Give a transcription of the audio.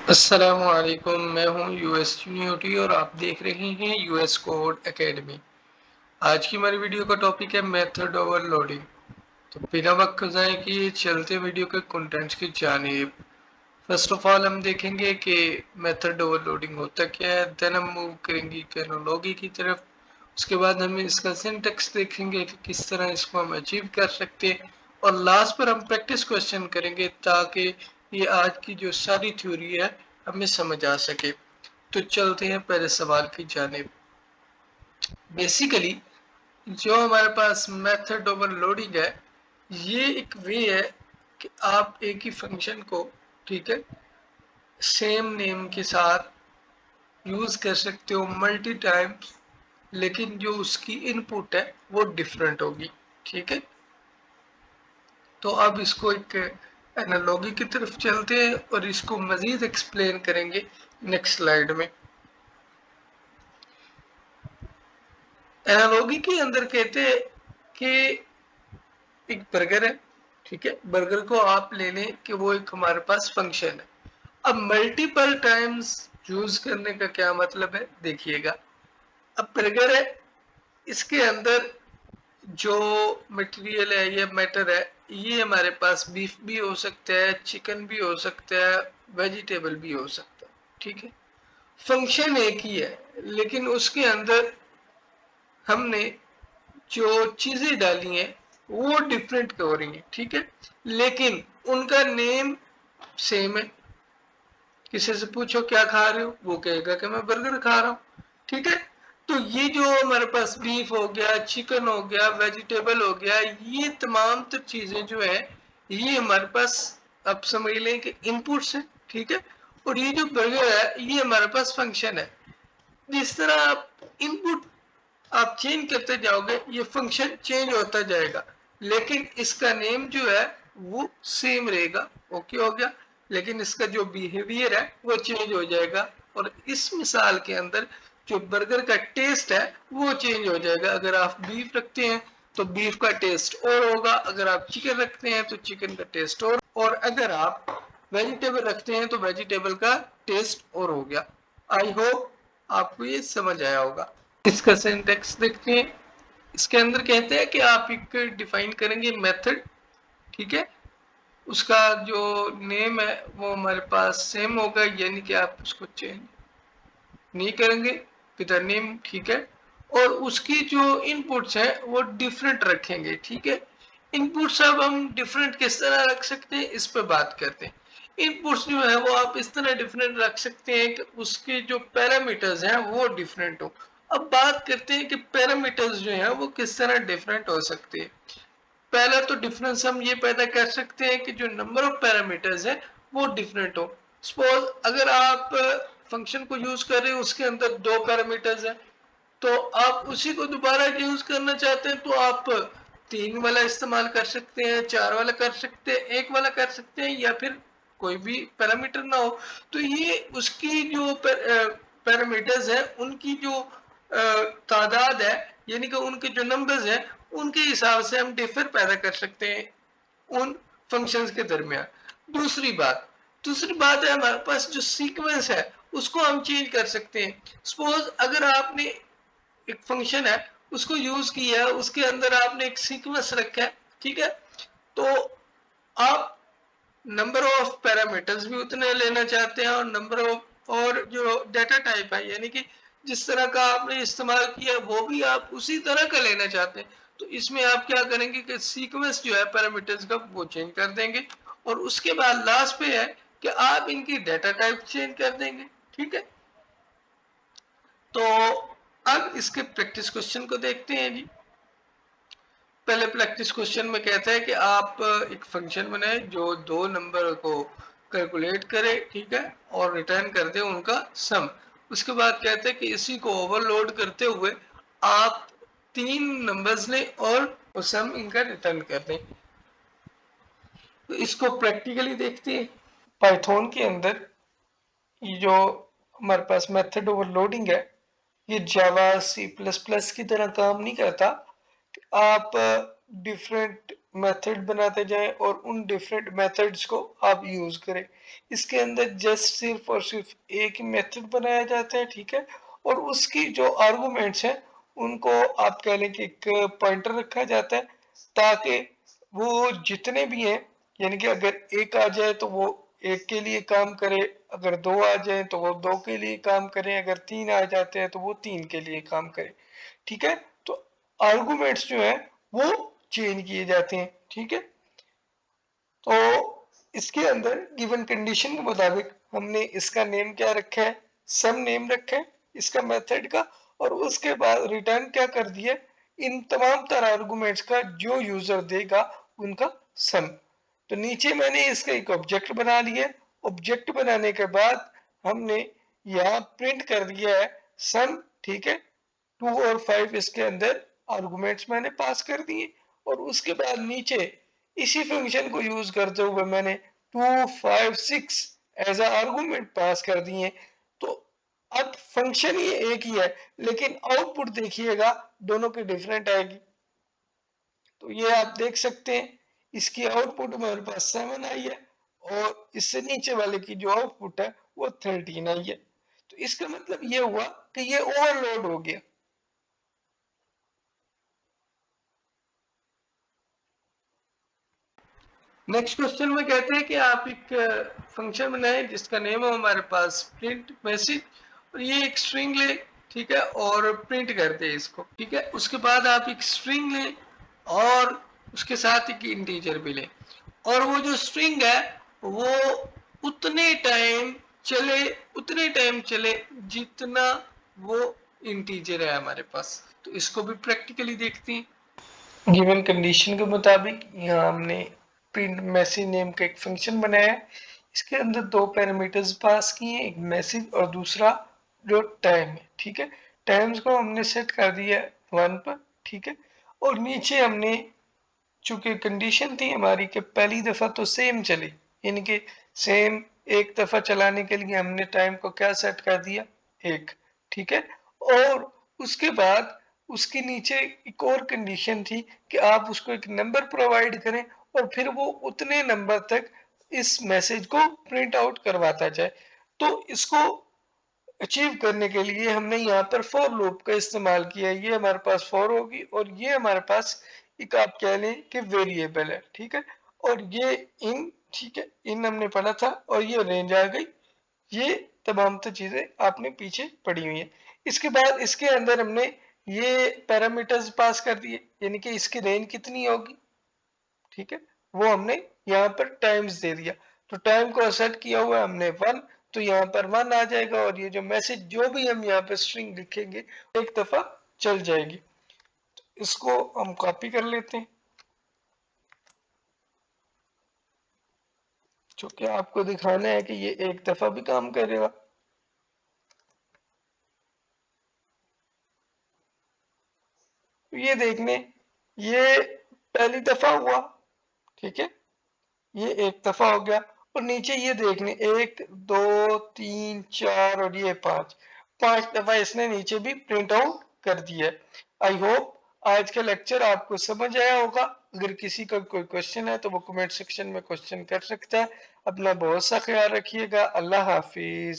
अस्सलामुअलैकुम, मैं हूं यूएस यूनिवर्सिटी और आप देख रहे हैं यूएस कोड एकेडमी। आज की हमारी वीडियो का टॉपिक है मेथड ओवरलोडिंग। तो बिना वक्त ज़ाय किए चलते वीडियो के कंटेंट्स की जानिब। फर्स्ट ऑफ ऑल हम देखेंगे कि मेथड ओवरलोडिंग होता क्या है, देन हम मूव करेंगे एनालॉजी की तरफ। उसके बाद हम इसका सिंटैक्स देखेंगे कि किस तरह इसको हम अचीव कर सकते हैं, और लास्ट पर हम प्रैक्टिस क्वेश्चन करेंगे ताकि ये आज की जो सारी थ्योरी है हमें समझ आ सके। तो चलते हैं पहले सवाल की जानिब। बेसिकली जो हमारे पास मेथड ओवरलोडिंग है, ये एक वे है कि आप एक ही फंक्शन को, ठीक है, सेम नेम के साथ यूज कर सकते हो मल्टी टाइम्स, लेकिन जो उसकी इनपुट है वो डिफरेंट होगी। ठीक है, तो अब इसको एक एनालॉजी की तरफ चलते हैं और इसको मजीद एक्सप्लेन करेंगे नेक्स्ट स्लाइड में। एनालॉजी के अंदर कहते हैं कि एक बर्गर है, ठीक है, बर्गर को आप ले लें कि वो एक हमारे पास फंक्शन है। अब मल्टीपल टाइम्स यूज करने का क्या मतलब है, देखिएगा। अब बर्गर है, इसके अंदर जो मटेरियल है या मैटर है, ये हमारे पास बीफ भी हो सकता है, चिकन भी हो सकता है, वेजिटेबल भी हो सकता है। ठीक है, फंक्शन एक ही है, लेकिन उसके अंदर हमने जो चीजें डाली हैं वो डिफरेंट हो रही हैं। ठीक है, लेकिन उनका नेम सेम है। किसी से पूछो क्या खा रहे हो, वो कहेगा कि मैं बर्गर खा रहा हूँ। ठीक है, तो ये जो हमारे पास बीफ हो गया, चिकन हो गया, वेजिटेबल हो गया, ये तमाम तो चीजें जो है ये हमारे पास, आप समझ लें कि इनपुट्स है। ठीक है, और ये जो बर्गर है ये हमारे पास फंक्शन है। जिस तरह आप इनपुट आप चेंज करते जाओगे ये फंक्शन चेंज होता जाएगा, लेकिन इसका नेम जो है वो सेम रहेगा। ओके हो गया, लेकिन इसका जो बिहेवियर है वो चेंज हो जाएगा। और इस मिसाल के अंदर जो बर्गर का टेस्ट है वो चेंज हो जाएगा। अगर आप बीफ रखते हैं तो बीफ का टेस्ट और होगा, अगर आप चिकन रखते हैं तो चिकन का टेस्ट और अगर आप वेजिटेबल रखते हैं तो वेजिटेबल का टेस्ट और हो गया। आई होप आपको ये समझ आया होगा। इसका सिंटैक्स देखते हैं। इसके अंदर कहते हैं कि आप एक डिफाइन करेंगे मेथड। ठीक है, उसका जो नेम है वो हमारे पास सेम होगा, यानी कि आप उसको चेंज नहीं करेंगे विद नेम। ठीक है, और उसकी जो इनपुट्स है वो डिफरेंट रखेंगे। ठीक है, इनपुट्स अब हम डिफरेंट किस तरह रख सकते हैं इस पे बात करते हैं। इनपुट्स जो है वो आप इस तरह डिफरेंट रख सकते हैं कि उसके जो पैरामीटर्स हैं वो डिफरेंट हो। अब बात करते हैं कि पैरामीटर्स जो हैं वो किस तरह डिफरेंट हो सकते हैं। पहला तो डिफरेंस हम ये पैदा कर सकते हैं कि जो नंबर ऑफ पैरामीटर्स है वो डिफरेंट हो। सपोज अगर आप फंक्शन को यूज कर रहे हैं, उसके अंदर दो पैरामीटर्स हैं, तो आप उसी को दोबारा यूज करना चाहते हैं तो आप तीन वाला इस्तेमाल कर सकते हैं, चार वाला कर सकते हैं, एक वाला कर सकते हैं, या फिर कोई भी पैरामीटर ना हो। तो ये उसकी जो पैरामीटर्स है उनकी जो तादाद है, यानी कि उनके जो नंबर्स हैं उनके हिसाब से हम डिफर पैदा कर सकते हैं उन फंक्शंस के दरमियान। दूसरी बात है हमारे पास जो सीक्वेंस है उसको हम चेंज कर सकते हैं। सपोज अगर आपने एक फंक्शन है उसको यूज किया है, उसके अंदर आपने एक सीक्वेंस रखा है, ठीक है, तो आप नंबर ऑफ पैरामीटर्स भी उतने लेना चाहते हैं और नंबर ऑफ और जो डाटा टाइप है, यानी कि जिस तरह का आपने इस्तेमाल किया वो भी आप उसी तरह का लेना चाहते हैं। तो इसमें आप क्या करेंगे कि सीक्वेंस जो है पैरामीटर्स का वो चेंज कर देंगे, और उसके बाद लास्ट पे है कि आप इनकी डाटा टाइप चेंज कर देंगे। ठीक है, तो अब इसके प्रैक्टिस क्वेश्चन को देखते हैं जी। पहले प्रैक्टिस क्वेश्चन में कहता है कि आप एक फंक्शन बनाए जो दो नंबर को कैलकुलेट करे, ठीक है, और रिटर्न कर दे उनका सम। उसके बाद कहते हैं कि इसी को ओवरलोड करते हुए आप तीन नंबर्स लें और सम इनका रिटर्न कर दें। तो इसको प्रैक्टिकली देखते हैं। पाइथन के अंदर ये जो हमारे पास मेथड ओवरलोडिंग है ये जावा सी प्लस प्लस की तरह काम नहीं करता। आप डिफरेंट मेथड बनाते जाएं और उन डिफरेंट मेथड्स को आप यूज करें। इसके अंदर जस्ट सिर्फ और सिर्फ एक ही मेथड बनाया जाता है, ठीक है। और उसकी जो आर्गुमेंट्स हैं उनको आप कह लें कि एक पॉइंटर रखा जाता है, ताकि वो जितने भी हैं, यानी कि अगर एक आ जाए तो वो एक के लिए काम करे, अगर दो आ जाए तो वो दो के लिए काम करे, अगर तीन आ जाते हैं तो वो तीन के लिए काम करे, ठीक है। तो आर्गुमेंट्स जो है वो चेंज किए जाते हैं, ठीक है। तो इसके अंदर गिवन कंडीशन के मुताबिक हमने इसका नेम क्या रखा है, सम नेम रखा है इसका मेथड का, और उसके बाद रिटर्न क्या कर दिया, इन तमाम तरह आर्गुमेंट्स का जो यूजर देगा उनका सम। तो नीचे मैंने इसका एक ऑब्जेक्ट बना लिया, ऑब्जेक्ट बनाने के बाद हमने यहाँ प्रिंट कर दिया है सम, ठीक है। 2 और 5 इसके अंदर आर्गुमेंट्स मैंने पास कर दिए, और उसके बाद नीचे इसी फंक्शन को यूज करते हुए मैंने 2 5 6 एज आर्गुमेंट पास कर दिए। तो अब फंक्शन ये एक ही है, लेकिन आउटपुट देखिएगा दोनों की डिफरेंट आएगी। तो ये आप देख सकते हैं, इसकी आउटपुट हमारे पास 7 आई है, और इससे नीचे वाले की जो आउटपुट है वो 13 आई है। तो इसका मतलब ये हुआ कि ये ओवरलोड हो गया। नेक्स्ट क्वेश्चन में कहते हैं कि आप एक फंक्शन बनाएं जिसका नेम है हमारे पास प्रिंट मैसेज, और ये एक स्ट्रिंग ले, ठीक है, और प्रिंट करते हैं इसको, ठीक है। उसके बाद आप एक स्ट्रिंग लें और उसके साथ एक इंटीजर भी लें, और वो जो स्ट्रिंग है वो उतने टाइम चले उतने टाइम चले जितना वो इंटीजर है हमारे पास। तो इसको भी प्रैक्टिकली देखते हैं। गिवन कंडीशन के मुताबिक यहाँ हमने प्रिंट मैसेज नेम का एक फंक्शन बनाया है। इसके अंदर दो पैरामीटर्स पास किए हैं, एक मैसेज और दूसरा जो टाइम है, ठीक है। टाइम्स को हमने सेट कर दिया 1 पर, ठीक है। और नीचे हमने, चूंकि कंडीशन थी हमारी कि पहली दफा तो सेम चले, यानी कि सेम एक दफा चलाने के लिए हमने टाइम को क्या सेट कर दिया, 1, ठीक है। और उसके बाद उसके नीचे एक और कंडीशन थी कि आप उसको एक नंबर प्रोवाइड करें और फिर वो उतने नंबर तक इस मैसेज को प्रिंट आउट करवाता जाए। तो इसको अचीव करने के लिए हमने यहाँ पर फॉर लूप का इस्तेमाल किया है। ये हमारे पास फॉर होगी और ये हमारे पास एक आप कह लें कि वेरिएबल है, ठीक है। और ये इन, ठीक है, इन हमने पढ़ा था, और ये रेंज आ गई। ये तमाम तो चीजें आपने पीछे पढ़ी हुई है। इसके बाद इसके अंदर हमने ये पैरामीटर्स पास कर दिए, यानी कि इसकी रेंज कितनी होगी, ठीक है, वो हमने यहाँ पर टाइम्स दे दिया। तो टाइम को सेट किया हुआ हमने 1, तो यहाँ पर 1 आ जाएगा, और ये जो मैसेज जो भी हम यहाँ पे स्ट्रिंग लिखेंगे एक दफा चल जाएगी। तो इसको हम कॉपी कर लेते हैं, जो कि आपको दिखाना है कि ये एक दफा भी काम करेगा। तो ये देखने, ये पहली दफा हुआ, ठीक है, ये एक दफा हो गया। और नीचे ये देखने 1 2 3 4 और ये 5, 5 दफा इसने नीचे भी प्रिंट आउट कर दिया है। आई होप आज का लेक्चर आपको समझ आया होगा। अगर किसी का कोई क्वेश्चन है तो वो कमेंट सेक्शन में क्वेश्चन कर सकता है। अपना बहुत सा ख्याल रखिएगा। अल्लाह हाफिज।